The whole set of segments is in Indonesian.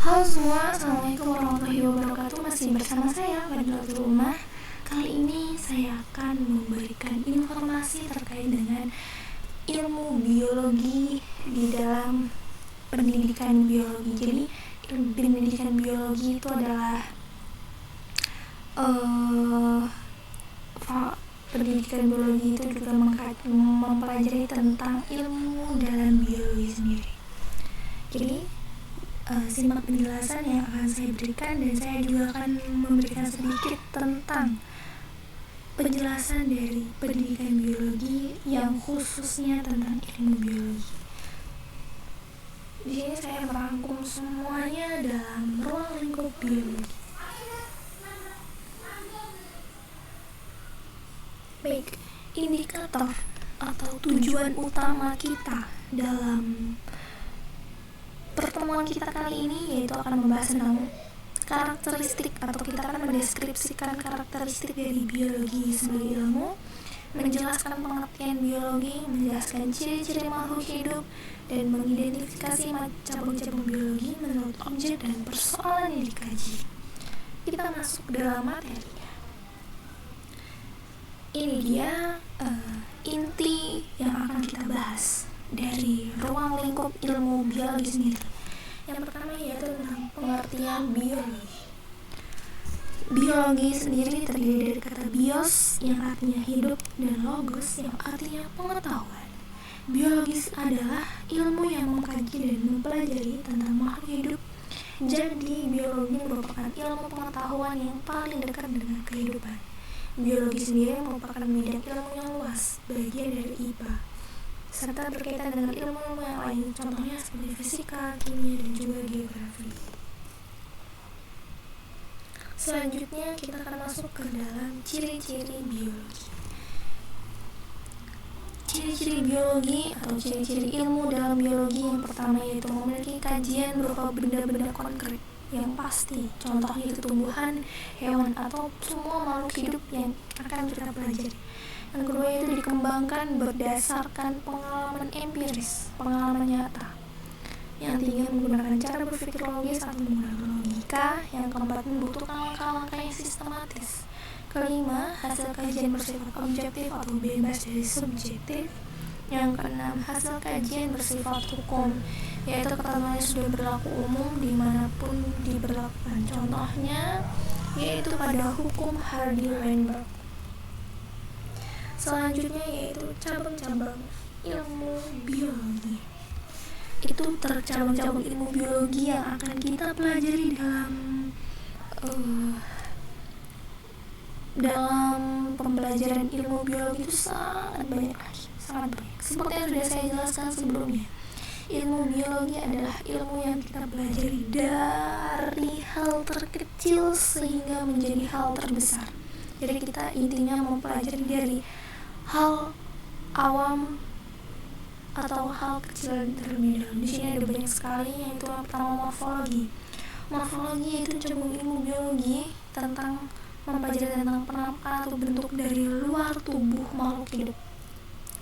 Halo semua, Assalamualaikum warahmatullahi wabarakatuh. Masih bersama saya, Fadila Rumah. Kali ini saya akan memberikan informasi terkait dengan ilmu biologi di dalam pendidikan biologi. Jadi, pendidikan biologi itu adalah pendidikan biologi itu juga mempelajari tentang ilmu dalam biologi sendiri. Jadi, simak penjelasan yang akan saya berikan, dan saya juga akan memberikan sedikit tentang penjelasan dari pendidikan biologi yang khususnya tentang ilmu biologi. Di sini saya merangkum semuanya dalam ruang lingkup biologi. Baik, indikator atau tujuan utama kita dalam pertemuan kita kali ini yaitu akan membahas tentang karakteristik, atau kita akan mendeskripsikan karakteristik dari biologi sebagai ilmu, menjelaskan pengertian biologi, menjelaskan ciri-ciri makhluk hidup, dan mengidentifikasi cabang-cabang biologi menurut objek dan persoalan yang dikaji. Kita masuk dalam materi. Ini dia inti yang akan kita bahas dari ruang lingkup ilmu biologi sendiri. Yang pertama yaitu tentang pengertian biologi. Biologi sendiri terdiri dari kata bios yang artinya hidup dan logos yang artinya pengetahuan. Biologis adalah ilmu yang mengkaji dan mempelajari tentang makhluk hidup. Jadi biologi merupakan ilmu pengetahuan yang paling dekat dengan kehidupan. Biologi sendiri merupakan bidang ilmu yang luas, bagian dari IPA, serta berkaitan dengan ilmu-ilmu yang lain, contohnya seperti fisika, kimia, dan juga geografi. Selanjutnya kita akan masuk ke dalam ciri-ciri biologi. Ciri-ciri biologi atau ciri-ciri ilmu dalam biologi yang pertama yaitu memiliki kajian berupa benda-benda konkret yang pasti, contohnya itu tumbuhan, hewan, atau semua makhluk hidup yang akan kita pelajari. Yang kedua itu dikembangkan berdasarkan pengalaman empiris, pengalaman nyata. Yang tiga menggunakan cara berpikir logis atau menggunakan logika. Yang keempat membutuhkan langkah-langkah yang sistematis. Kelima, hasil kajian bersifat objektif atau bebas dari subjektif. Yang keenam, hasil kajian bersifat hukum, yaitu ketentuannya sudah berlaku umum dimanapun diberlakukan. Contohnya yaitu pada hukum Hardy-Weinberg. Selanjutnya yaitu cabang-cabang ilmu biologi. Itu cabang-cabang ilmu biologi yang akan kita pelajari dalam pembelajaran ilmu biologi itu sangat banyak. Seperti yang sudah saya jelaskan sebelumnya, ilmu biologi adalah ilmu yang kita pelajari dari hal terkecil sehingga menjadi hal terbesar. Jadi kita intinya mempelajari dari hal awam atau hal kecil terlebih dahulu. Di sini ada banyak sekali, yaitu yang pertama morfologi. Morfologi itu cabang ilmu biologi tentang mempelajari tentang penampakan atau bentuk dari luar tubuh makhluk hidup.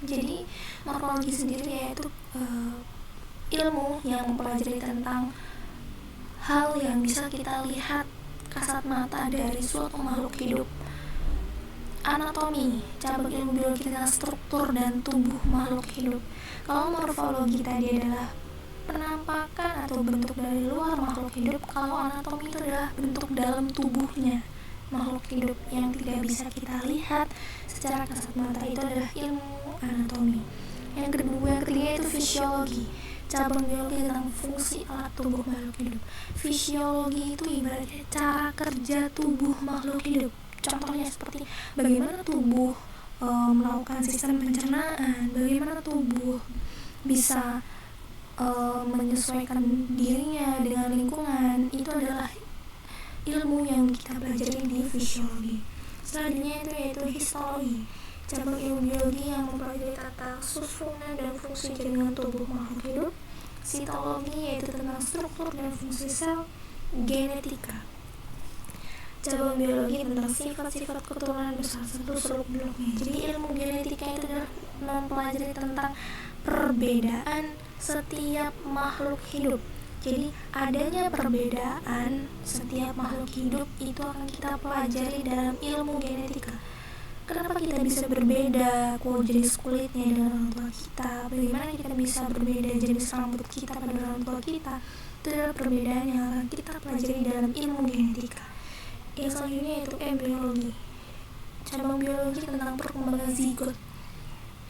Jadi morfologi sendiri yaitu ilmu yang mempelajari tentang hal yang bisa kita lihat kasat mata dari suatu makhluk hidup. Anatomi, cabang ilmu biologi tentang struktur dan tubuh makhluk hidup. Kalau morfologi tadi adalah penampakan atau bentuk dari luar makhluk hidup, kalau anatomi itu adalah bentuk dalam tubuhnya makhluk hidup yang tidak bisa kita lihat secara kasat mata, itu adalah ilmu anatomi. Yang ketiga itu fisiologi, cabang biologi tentang fungsi alat tubuh makhluk hidup. Fisiologi itu ibaratnya cara kerja tubuh makhluk hidup. Contohnya seperti bagaimana tubuh melakukan sistem pencernaan, bagaimana tubuh bisa menyesuaikan dirinya dengan lingkungan. Itu adalah ilmu yang kita pelajari di fisiologi. Selanjutnya itu yaitu histologi, cabang ilmu biologi yang mempelajari tata susunan dan fungsi jaringan tubuh makhluk hidup. Sitologi yaitu tentang struktur dan fungsi sel. Genetika, cabang biologi tentang sifat-sifat keturunan bersama seluk beluknya. Jadi ilmu genetika itu adalah mempelajari tentang perbedaan setiap makhluk hidup. Jadi adanya perbedaan setiap makhluk hidup itu akan kita pelajari dalam ilmu genetika. Kenapa kita bisa berbeda jenis kulitnya dengan orang tua kita, bagaimana kita bisa berbeda jenis rambut kita pada orang tua kita. Itu adalah perbedaan yang akan kita pelajari dalam ilmu genetika. Yang selanjutnya yaitu embriologi, cabang biologi tentang perkembangan zigot.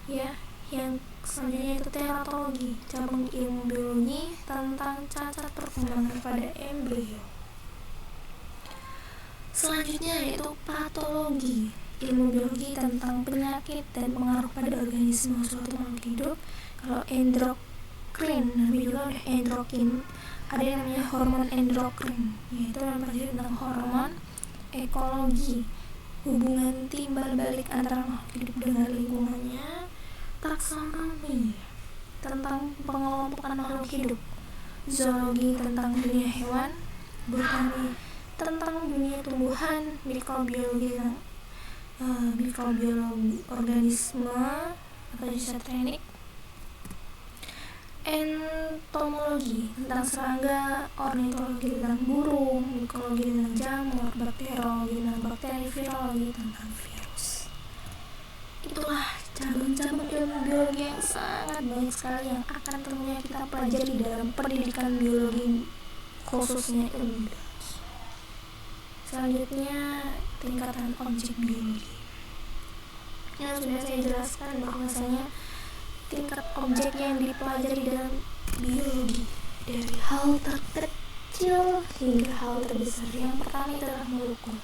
Ya, yang selanjutnya itu teratologi, cabang ilmu biologi tentang cacat perkembangan pada embrio. Selanjutnya yaitu patologi, ilmu biologi tentang penyakit dan pengaruh pada organisme suatu makhluk hidup. Kalau endokrin, namanya juga ada endokrin, ada yang namanya hormon endokrin, yaitu mempelajari tentang hormon. Ekologi, hubungan timbal balik antara makhluk hidup dengan lingkungannya. Taksonomi, tentang pengelompokan makhluk hidup. Zoologi, tentang dunia hewan. Botani, tentang dunia tumbuhan. Mikrobiologi, mikrobiologi organisme atau zooteknik. Entomologi, tentang serangga. Ornitologi, tentang burung. Mikologi, tentang jamur. Bakteriologi, tentang bakteri. Virologi, tentang virus. Itulah cabang-cabang ilmu biologi yang sangat banyak sekali yang akan tentunya kita pelajari dalam pendidikan biologi, khususnya ilmu biologi. Selanjutnya tingkatan objek biologi. Yang sudah saya jelaskan bahwasanya tingkat objek yang dipelajari dalam biologi dari hal terkecil hingga hal terbesar. Yang pertama itu adalah molekul.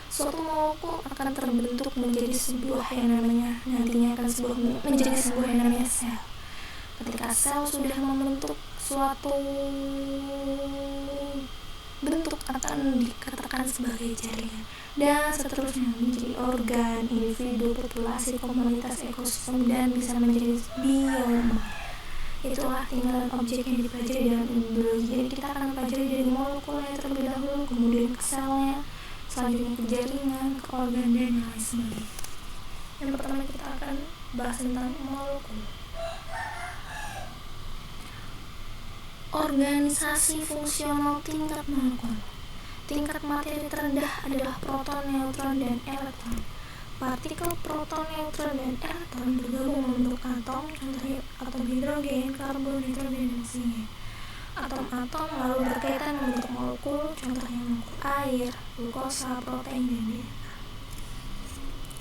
Suatu molekul akan terbentuk menjadi sebuah yang namanya menjadi sebuah yang namanya sel. Ketika sel sudah membentuk suatu bentuk akan dikatakan sebagai jaringan, dan seterusnya menjadi organ, individu, populasi, komunitas, ekosistem, dan bisa menjadi bioma. Itulah tingkatan objek yang dipelajari dalam biologi. Jadi kita akan pelajari dari molekulnya terlebih dahulu, kemudian ke selnya, selanjutnya ke jaringan, ke organ, dan lain sebagainya. Yang pertama kita akan bahas tentang molekul. Organisasi fungsional tingkat molekul. Tingkat materi terendah adalah proton, neutron, dan elektron. Partikel proton, neutron, dan elektron bergabung membentuk atom, contohnya atom hidrogen, karbon, nitrogen, dan oksigen. Atom-atom lalu berkaitan membentuk molekul, contohnya molekul air, glukosa, protein, dan DNA.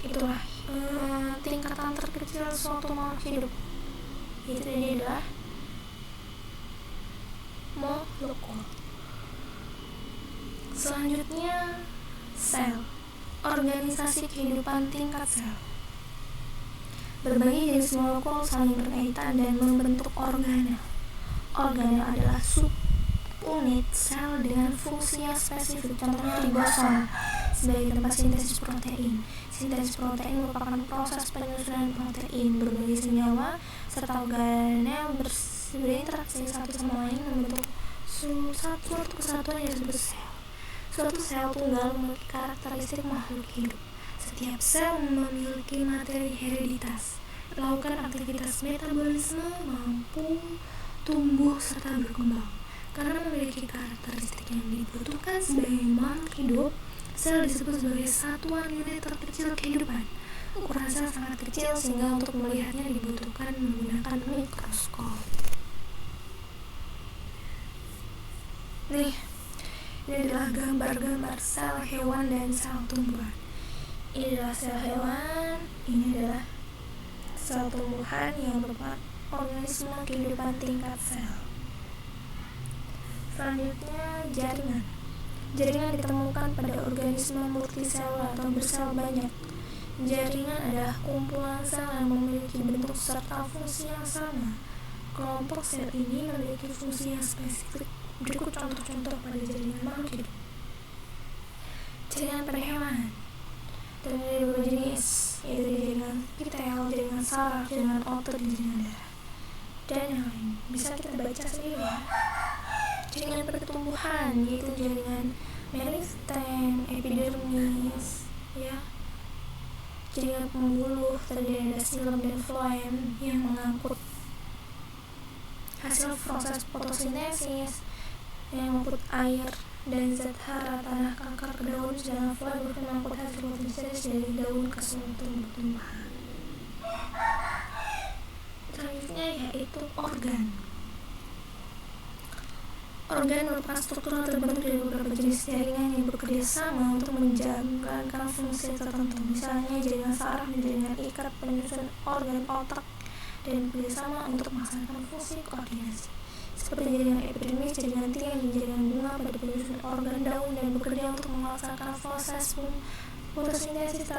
Itulah tingkatan terkecil suatu makhluk hidup. Itu ini adalah molekul. Selanjutnya sel, organisasi kehidupan tingkat sel. Berbagai jenis molekul saling berkaitan dan membentuk organel. Organel adalah subunit sel dengan fungsi yang spesifik, contohnya ribosom sebagai tempat sintesis protein. Sintesis protein merupakan proses penyusunan protein. Berbagai senyawa serta organel berinteraksi satu sama lain membentuk suatu kesatuan yang disebut sel. Suatu sel tunggal memiliki karakteristik makhluk hidup. Setiap sel memiliki materi hereditas, melakukan aktivitas metabolisme, mampu tumbuh serta berkembang. Karena memiliki karakteristik yang dibutuhkan sebagai makhluk hidup, sel disebut sebagai satuan unit terkecil kehidupan. Ukuran sel sangat kecil sehingga untuk melihatnya dibutuhkan menggunakan mikroskop. Nih, ini adalah gambar-gambar sel hewan dan sel tumbuhan. Ini adalah sel hewan, ini adalah sel tumbuhan yang merupakan organisme kehidupan tingkat sel. Selanjutnya jaringan. Jaringan ditemukan pada organisme multiselular atau bersel banyak. Jaringan adalah kumpulan sel yang memiliki bentuk serta fungsi yang sama. Kelompok sel ini memiliki fungsi yang spesifik. Berikut contoh-contoh pada jaringan makhluk hidup. Jaringan pada hewan terdiri dari beberapa jenis, yaitu jaringan epitel, jaringan saraf, jaringan otot, dan jaringan darah, dan yang lain. Bisa kita baca sendiri ya. Jaringan pada tumbuhan, yaitu jaringan meristem, epidermis, ya. Jaringan pembuluh terdiri dari silem dan floem yang mengangkut hasil proses fotosintesis. yang mengangkut air dan zat hara tanah kanker ke daun, sedangkan flavor mengangkut hasil fotosintesis dari daun ke seluruh tumbuh-tumbuhan. Selanjutnya yaitu organ. Organ merupakan struktur terbentuk dari beberapa jenis jaringan yang bekerja sama untuk menjalankan fungsi tertentu. Misalnya jaringan saraf dan jaringan ikat penyusun organ otak dan bekerja sama untuk melaksanakan fungsi koordinasi. Seperti jaringan epidermis, jaringan tiang, dan jaringan bunga pada penyusun organ daun dan bekerja untuk melaksanakan proses fotosintesis,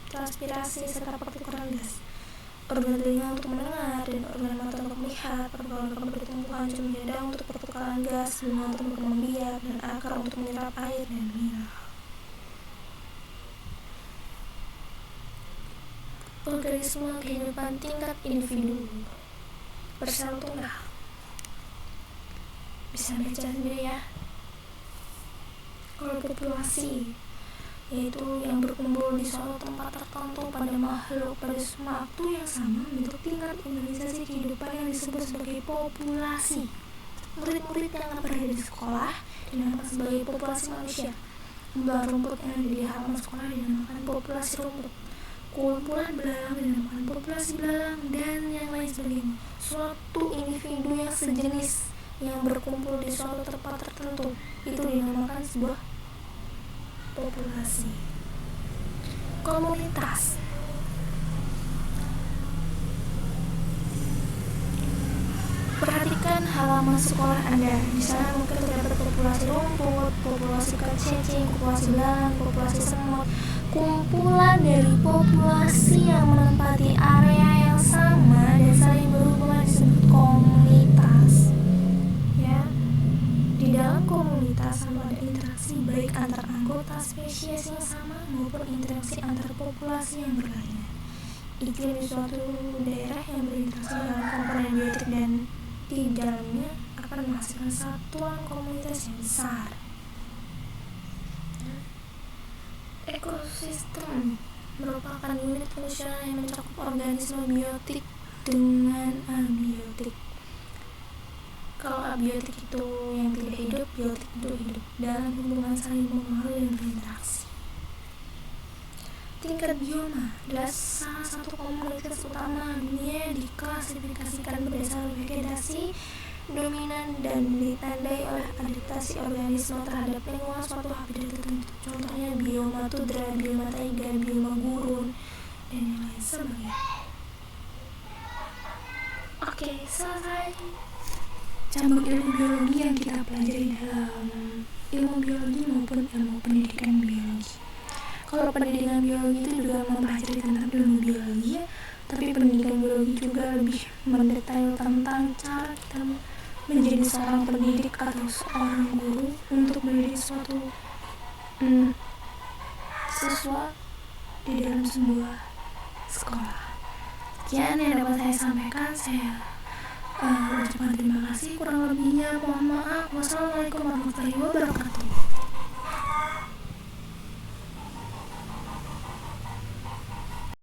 transpirasi, serta pertukaran gas. Organ telinga untuk mendengar dan organ mata untuk melihat, organ pada tumbuhan cemara daun untuk pertukaran gas, bunga untuk berkembang biak, dan akar untuk menyerap air dan mineral. Organisme kehidupan tingkat individu bersel tunggal. Bisa baca sendiri ya. Kalau populasi, yaitu yang berkumpul di suatu tempat tertentu pada waktu yang sama membentuk tingkat organisasi kehidupan yang disebut sebagai populasi. Murid-murid yang berada di sekolah dinamakan sebagai populasi manusia. Jumlah rumput yang ada di halaman sekolah dinamakan populasi rumput. Kumpulan belalang dinamakan populasi belalang, dan yang lain sebagainya. Suatu individu yang sejenis yang berkumpul di suatu tempat tertentu itu dinamakan sebuah populasi. Komunitas. Perhatikan halaman sekolah Anda. Di sana mungkin terdapat populasi rumput, populasi cacing, populasi belalang, populasi semut. Kumpulan dari populasi yang menempati area yang sama dan saling berhubungan disebut komunitas. Ya. Di dalam komunitas selalu ada interaksi baik antar anggota spesies yang sama maupun interaksi antar populasi yang berlainan. Iklim di suatu daerah yang berinteraksi dengan komponen biotik dan di dalamnya akan menghasilkan satuan komunitas yang besar. Ekosistem merupakan unit fungsional yang mencakup organisme biotik dengan abiotik. Kalau abiotik itu yang tidak hidup, biotik itu hidup dalam hubungan saling mempengaruhi dan berinteraksi. Tingkat bioma adalah salah satu komunitas utama dunia, diklasifikasikan berdasarkan vegetasi dominan dan ditandai oleh adaptasi organisme terhadap lingkungan suatu habitat tertentu. Contohnya bioma tundra, bioma taiga, bioma gurun, dan yang lain sebagainya. Oke, selesai cabang ilmu biologi yang kita pelajari dalam ilmu biologi maupun ilmu pendidikan biologi. Kalau pendidikan biologi itu juga mempelajari tentang ilmu biologi, tapi pendidikan biologi juga lebih mendetail tentang cara kita menjadi seorang pendidik atau seorang guru untuk mendidik suatu siswa di dalam sebuah sekolah. Sekian yang dapat saya sampaikan. Saya ucapkan terima kasih. Kurang lebihnya mohon maaf. Wassalamualaikum warahmatullahi wabarakatuh.